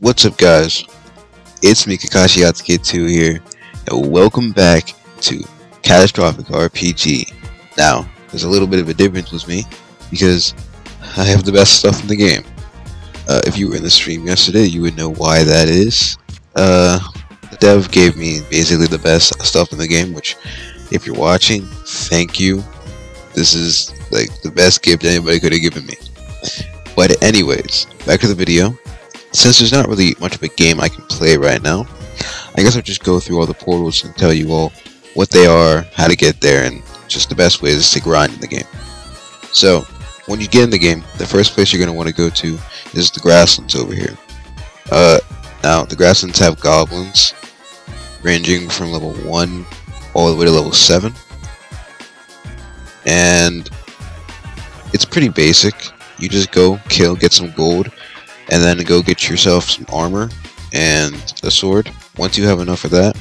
What's up, guys? It's me, Kakashi Atsuki 2 here, and welcome back to Catastrophic RPG. Now, there's a little bit of a difference with me, because I have the best stuff in the game. If you were in the stream yesterday, you would know why that is. The dev gave me basically the best stuff in the game, which, if you're watching, thank you. This is, like, the best gift anybody could have given me. But anyways, back to the video. Since there's not really much of a game I can play right now, I guess I'll just go through all the portals and tell you all what they are, how to get there, and just the best ways to grind in the game. So, when you get in the game, the first place you're going to want to go to is the grasslands over here. Now, the grasslands have goblins, ranging from level 1 all the way to level 7. And it's pretty basic. You just go, kill, get some gold, and then go get yourself some armor and a sword. Once you have enough of that,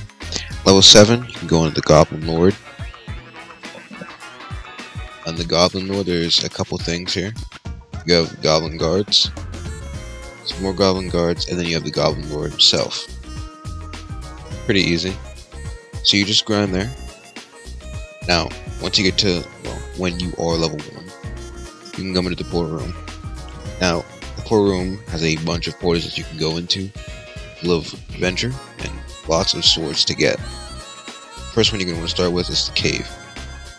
level 7, you can go into the Goblin Lord. On the Goblin Lord, there's a couple things here. You have Goblin Guards, some more Goblin Guards, and then you have the Goblin Lord himself. Pretty easy. So you just grind there. Now, once you get to, well, when you are level 1, you can come into the portal room. Now, the portal room has a bunch of portals that you can go into, full of adventure, and lots of swords to get. First one you're going to want to start with is the cave.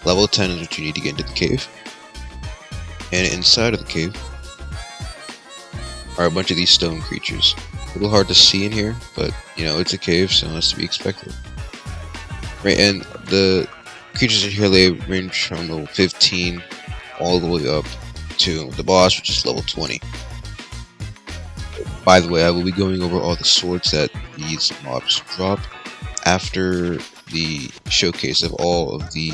Level 10 is what you need to get into the cave. And inside of the cave are a bunch of these stone creatures. A little hard to see in here, but, you know, it's a cave, so that's to be expected. Right, and the creatures in here, they range from level 15 all the way up to the boss, which is level 20. By the way, I will be going over all the swords that these mobs drop after the showcase of all of the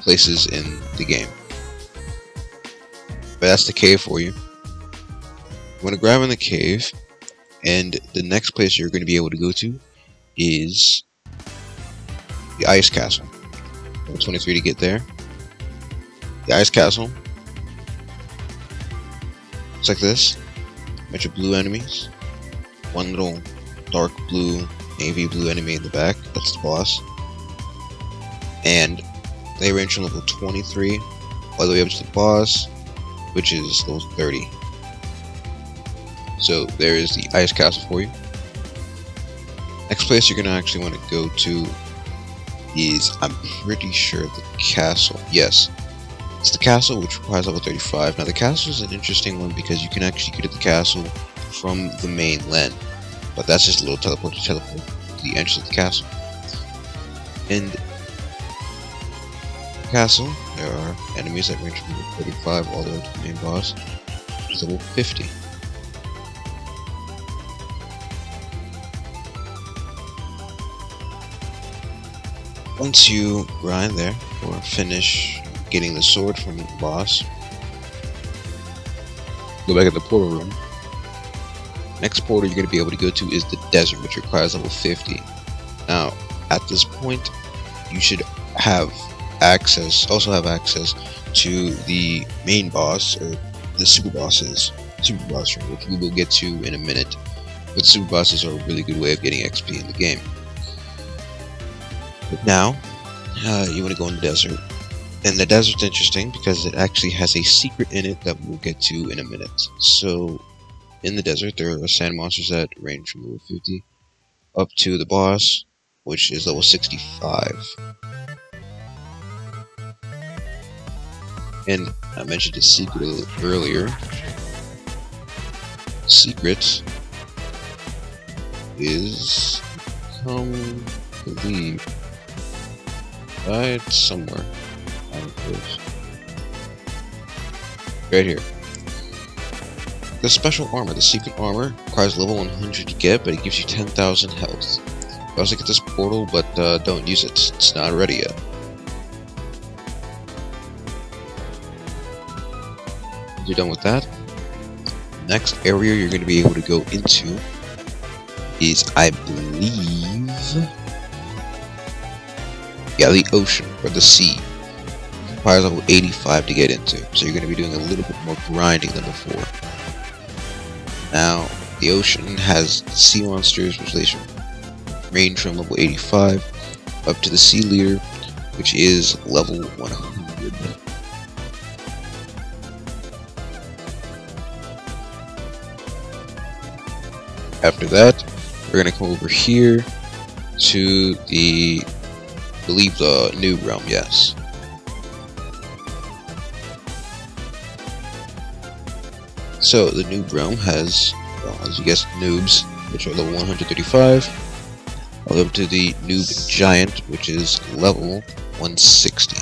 places in the game. But that's the cave for you. You want to grab in the cave, and the next place you're going to be able to go to is the Ice Castle. Level 23 to get there. The Ice Castle looks like this. Bunch of blue enemies. One little dark blue, navy blue enemy in the back. That's the boss. And they range from level 23 all the way up to the boss, which is level 30. So there is the Ice Castle for you. Next place you're going to actually want to go to is, I'm pretty sure, the castle. Yes. It's the castle, which requires level 35. Now, the castle is an interesting one because you can actually get to the castle from the main land. But that's just a little teleport to the entrance of the castle. And the castle, there are enemies that range from level 35 all the way to the main boss, which is level 50. Once you grind there, or finish getting the sword from the boss, go back at the portal room. Next portal you're going to be able to go to is the desert, which requires level 50. Now, at this point, you should have access, to the main boss, or the SuperBosses, room, which we will get to in a minute. But SuperBosses are a really good way of getting XP in the game. But now, you want to go in the desert. And the desert's interesting because it actually has a secret in it that we'll get to in a minute. So, in the desert, there are sand monsters that range from level 50 up to the boss, which is level 65. And I mentioned the secret earlier. Secret is, I believe, right somewhere. Right here. The special armor, the secret armor, requires level 100 to get, but it gives you 10,000 health. You also get this portal, but don't use it. It's not ready yet. Once you're done with that, next area you're going to be able to go into is, I believe, yeah, the ocean, or the sea. Requires level 85 to get into, so you're going to be doing a little bit more grinding than before. Now, The ocean has sea monsters, which range from level 85 up to the sea leader, which is level 100. After that, we're gonna come over here to I believe the noob realm, yes. So the noob realm has, well, as you guessed, noobs, which are level 135, all up to the noob giant, which is level 160.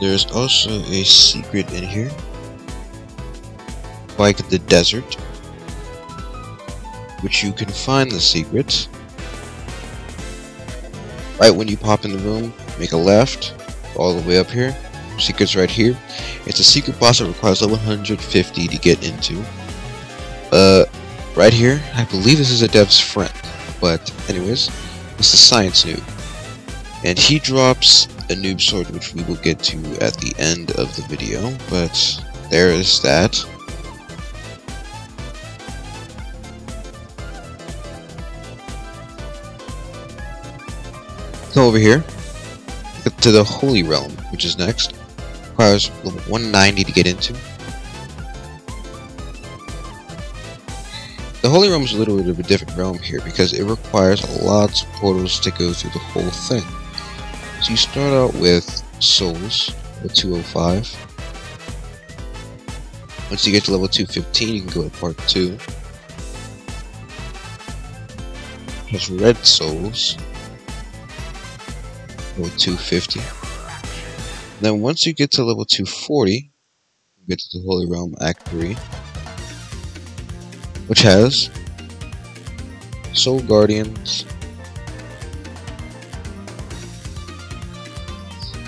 There's also a secret in here, like the desert, which you can find the secret right when you pop in the room. Make a left all the way up here. Secret's right here. It's a secret boss that requires level 150 to get into. Right here, I believe this is a dev's friend, but anyways, it's the science noob, and he drops a noob sword, which we will get to at the end of the video, but there is that. Come over here, get to the Holy Realm, which is next. Requires level 190 to get into. The Holy Realm is a little bit of a different realm here because it requires lots of portals to go through the whole thing. So you start out with souls at 205. Once you get to level 215, you can go to part 2. There's red souls, level 250. Then once you get to level 240, you get to the Holy Realm Act 3, which has Soul Guardians,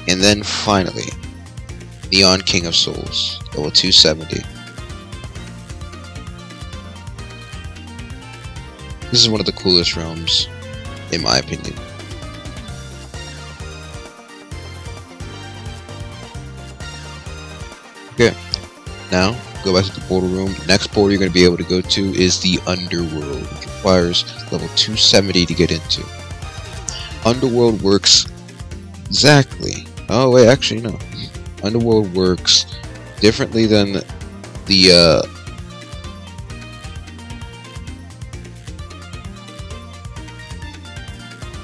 and then finally, Neon King of Souls, level 270. This is one of the coolest realms, in my opinion. Okay, now go back to the portal room. The next portal you're going to be able to go to is the Underworld, which requires level 270 to get into. Underworld works exactly. Oh wait, actually no. Underworld works differently than the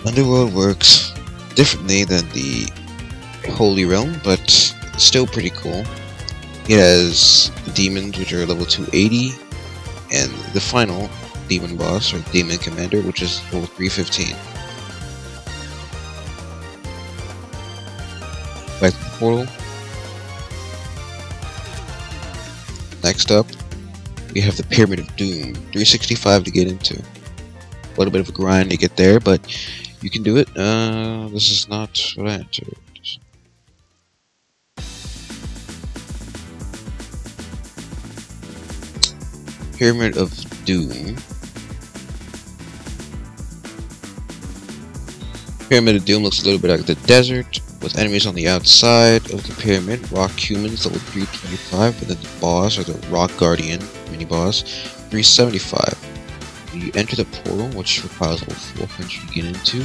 Underworld works differently than the Holy Realm, but still pretty cool. It has demons, which are level 280, and the final demon boss, or demon commander, which is level 315. Back to the portal. Next up, we have the Pyramid of Doom, 365 to get into. A little bit of a grind to get there, but you can do it. This is not what I entered. Pyramid of Doom. Pyramid of Doom looks a little bit like the desert, with enemies on the outside of the pyramid. Rock humans level 325, and then the boss, or the Rock Guardian mini boss, 375. You enter the portal, which requires level 400 to get into.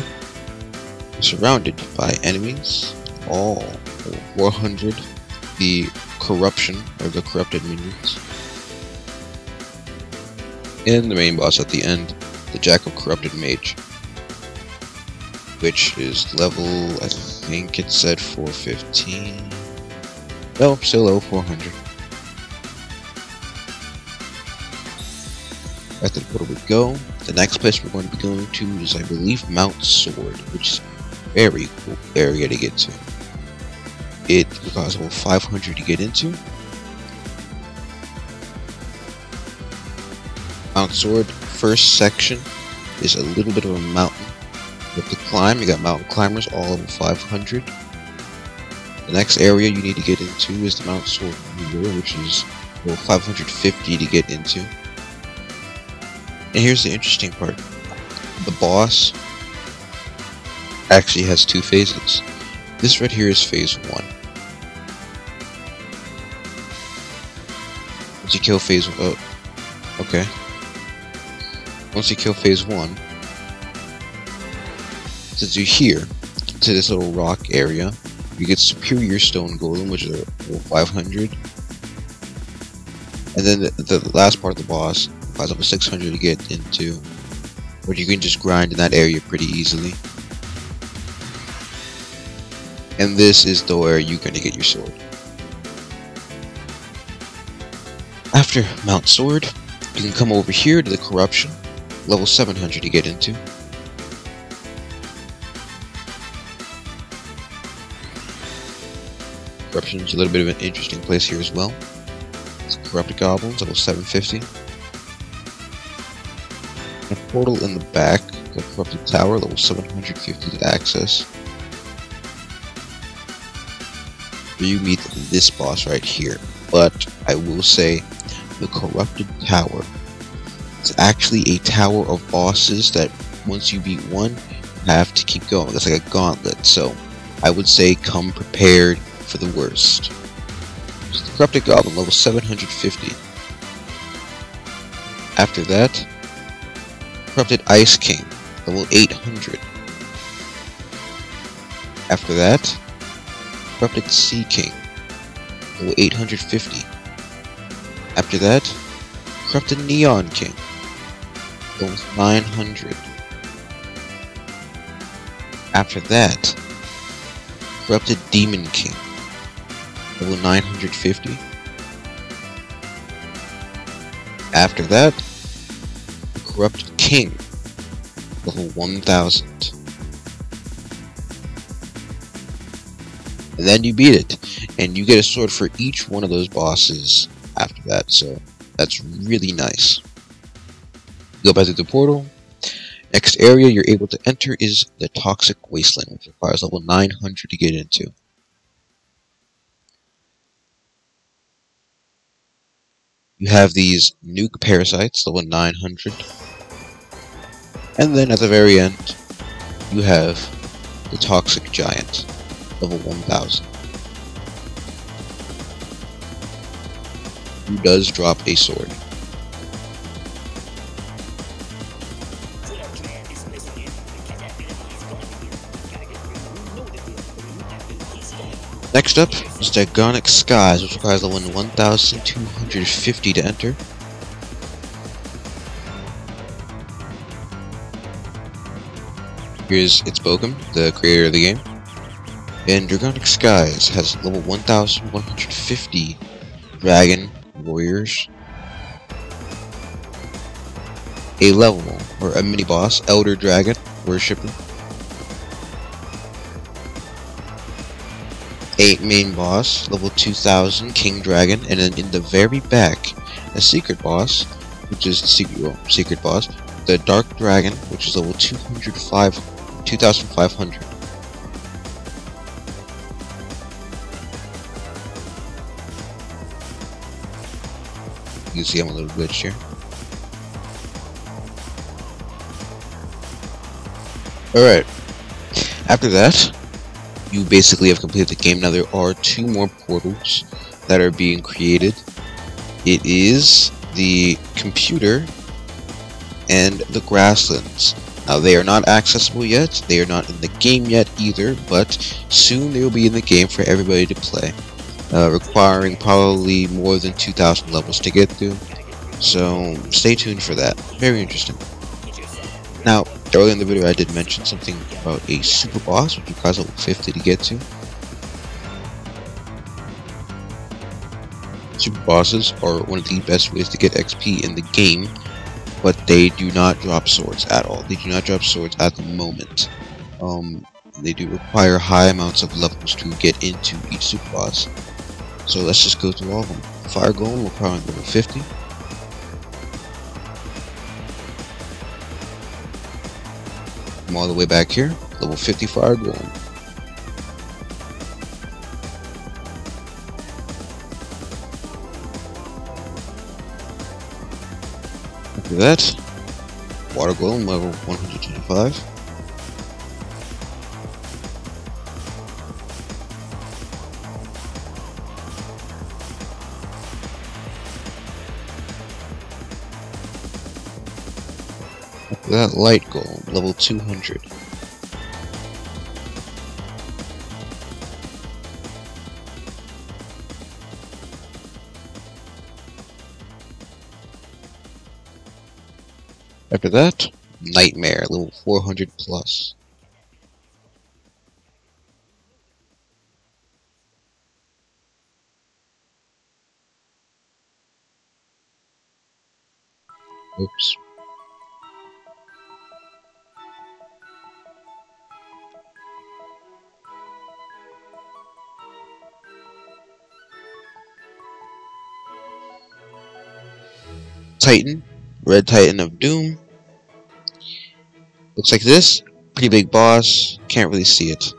You're surrounded by enemies, all level 400. The corruption, or the corrupted minions. And the main boss at the end, the Jackal Corrupted Mage, which is level, I think it said 415. No, still level 400. Back to the portal we go. The next place we're going to be going to is, I believe, Mount Sword, which is a very cool area to get to. It requires level 500 to get into. Mount Sword, first section is a little bit of a mountain. You have to climb. You got mountain climbers, all level 500. The next area you need to get into is the Mount Sword River, which is level 550 to get into. And here's the interesting part. The boss actually has two phases. This right here is phase 1. Once you kill phase 1, oh, okay. Once you kill phase 1, since you're here, to this little rock area, you get Superior Stone Golem, which is level 500. And then the last part of the boss requires level 600 to get into, but you can just grind in that area pretty easily. And this is the where you're going to get your sword. After Mount Sword, you can come over here to the Corruption, level 700 to get into. Corruption is a little bit of an interesting place here as well. It's Corrupted Goblins, level 750. A portal in the back, the Corrupted Tower, level 750 to access. Where you meet this boss right here. But I will say, the Corrupted Tower is actually a tower of bosses that once you beat one, you have to keep going. It's like a gauntlet. So I would say come prepared for the worst. So the Corrupted Goblin, level 750. After that, Corrupted Ice King, level 800. After that, Corrupted Sea King, level 850. After that, Corrupted Neon King, level 900. After that, Corrupted Demon King, level 950. After that, Corrupted King, level 1000. And then you beat it, and you get a sword for each one of those bosses after that, so that's really nice. Go back to the portal. Next area you're able to enter is the Toxic Wasteland, which requires level 900 to get into. You have these nuke parasites, level 900. And then at the very end, you have the Toxic Giant, level 1000. Who does drop a sword. Next up is Dragonic Skies, which requires level 1250 to enter. Here's its Bokum, the creator of the game. And Dragonic Skies has level 1150 Dragon Warriors. A level, or a mini boss, Elder Dragon Worshipper. A main boss, level 2000, King Dragon, and then in the very back, a secret boss, which is the secret boss, the Dark Dragon, which is level 2500. You can see I'm a little glitched here. Alright, after that, you basically have completed the game. Now there are two more portals that are being created. It is the computer and the grasslands. Now they are not accessible yet, they are not in the game yet either, but soon they will be in the game for everybody to play, requiring probably more than 2000 levels to get through, so stay tuned for that. Very interesting. Now earlier in the video I did mention something about a super boss, which requires level 50 to get to. Super bosses are one of the best ways to get XP in the game, but they do not drop swords at all. They do not drop swords at the moment. They do require high amounts of levels to get into each super boss. So let's just go through all of them. Fire Golem requiring level 50. Come all the way back here, level 50 Fire Golem. After that, Water Golem level 125. After that, Light Golem level 200. After that, Nightmare, level 400 plus. Oops. Titan, Red Titan of Doom. Looks like this. Pretty big boss. Can't really see it.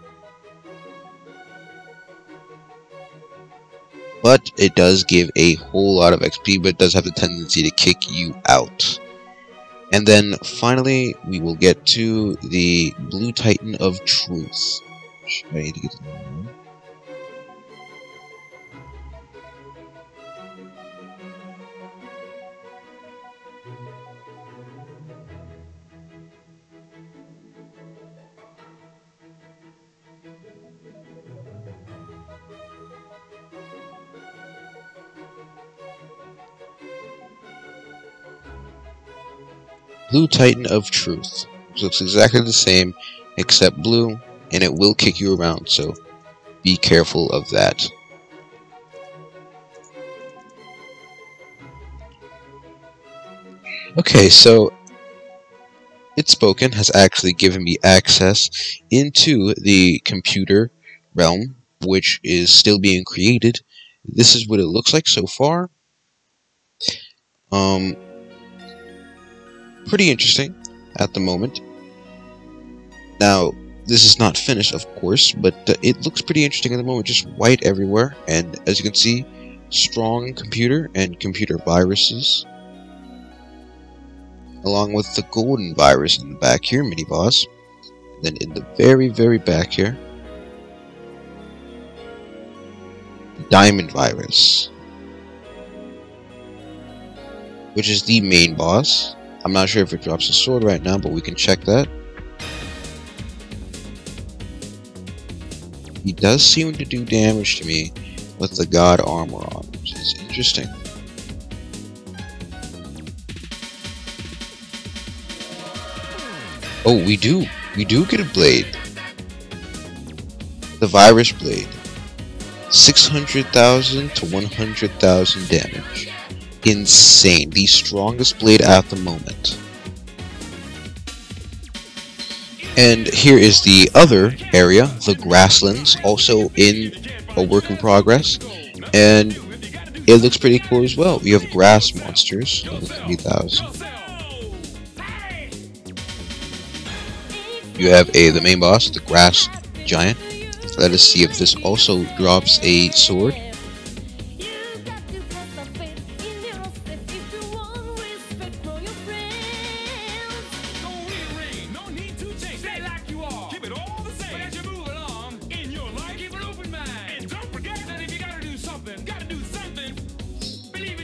But it does give a whole lot of XP, but it does have the tendency to kick you out. And then finally, we will get to the Blue Titan of Truth. I need to get to that one. Blue Titan of Truth. Which looks exactly the same, except blue, and it will kick you around, so be careful of that. Okay, so It's Spoken has actually given me access into the computer realm, which is still being created. This is what it looks like so far. Pretty interesting at the moment. Now, this is not finished, of course, but it looks pretty interesting at the moment. Just white everywhere, and as you can see, strong computer and computer viruses, along with the golden virus in the back here, mini boss. And then in the very back here, the diamond virus, which is the main boss. I'm not sure if it drops a sword right now, but we can check that. He does seem to do damage to me with the god armor on, which is interesting. Oh, we do get a blade. The virus blade. 600,000 to 100,000 damage. Insane. The strongest blade at the moment. And here is the other area, the grasslands, also in a work in progress. And it looks pretty cool as well. We have grass monsters, 3,000. You have the main boss, the grass giant. Let us see if this also drops a sword.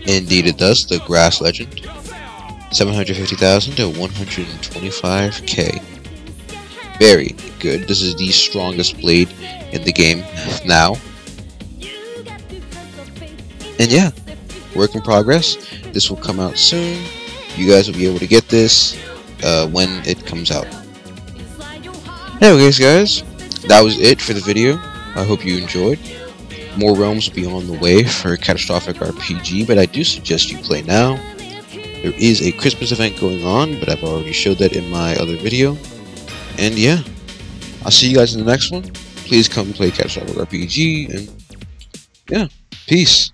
Indeed it does, the grass legend. 750,000 to 125k. Very good. This is the strongest blade in the game now. And yeah, work in progress. This will come out soon. You guys will be able to get this when it comes out. Anyways guys, that was it for the video. I hope you enjoyed. More realms will be on the way for Catastrophic RPG, but I do suggest you play now. There is a Christmas event going on, but I've already showed that in my other video. And yeah, I'll see you guys in the next one. Please come play Catastrophic RPG, and yeah, peace.